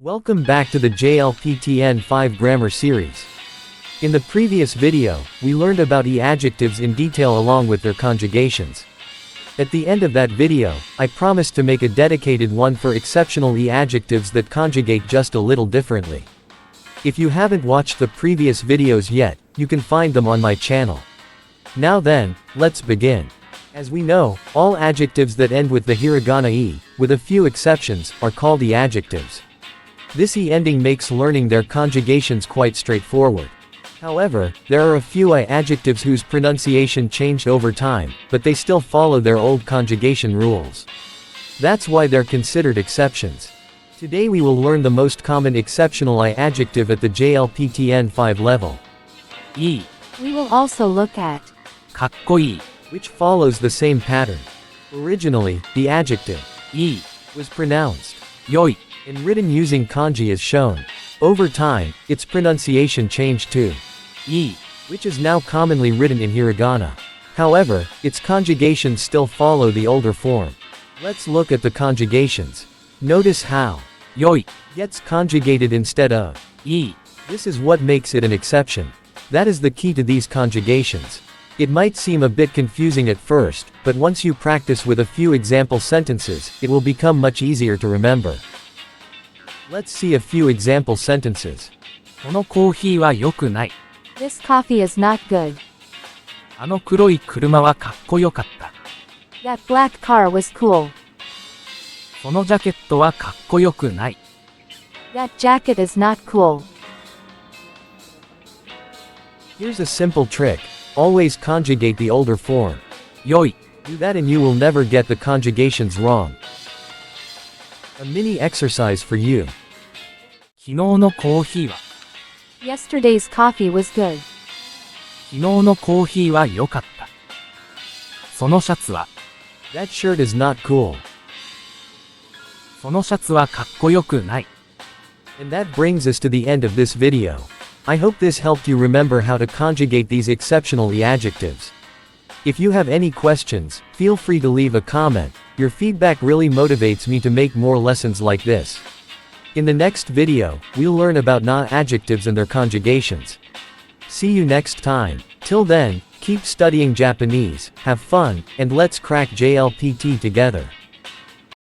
Welcome back to the JLPT N5 Grammar series. In the previous video, we learned about i-adjectives in detail along with their conjugations. At the end of that video, I promised to make a dedicated one for exceptional i-adjectives that conjugate just a little differently. If you haven't watched the previous videos yet, you can find them on my channel. Now then, let's begin. As we know, all adjectives that end with the hiragana I, with a few exceptions, are called i-adjectives. This I ending makes learning their conjugations quite straightforward. However, there are a few i-adjectives whose pronunciation changed over time, but they still follow their old conjugation rules. That's why they're considered exceptions. Today we will learn the most common exceptional i-adjective at the JLPT N5 level. I, We will also look at かっこいい which follows the same pattern. Originally, the adjective いい was pronounced 良い and written using kanji as shown. Over time, its pronunciation changed to いい which is now commonly written in hiragana. However, its conjugations still follow the older form. Let's look at the conjugations. Notice how 良い gets conjugated instead of いい This is what makes it an exception. That is the key to these conjugations. It might seem a bit confusing at first, but once you practice with a few example sentences, it will become much easier to remember. Let's see a few example sentences. このコーヒーは良くない This coffee is not good. あの黒い車はかっこよかった That black car was cool. そのジャケットはかっこよくない That jacket is not cool. Here's a simple trick. Always conjugate the older form. 良い Do that and you will never get the conjugations wrong. A mini exercise for you. 昨日のコーヒーは Yesterday's coffee was good. 昨日のコーヒーは良かったそのシャツは That shirt is not cool. そのシャツはかっこよくない And that brings us to the end of this video. I hope this helped you remember how to conjugate these exceptional i-adjectives. If you have any questions, feel free to leave a comment. Your feedback really motivates me to make more lessons like this. In the next video, we'll learn about na-adjectives and their conjugations. See you next time. Till then, keep studying Japanese, have fun, and let's crack JLPT together.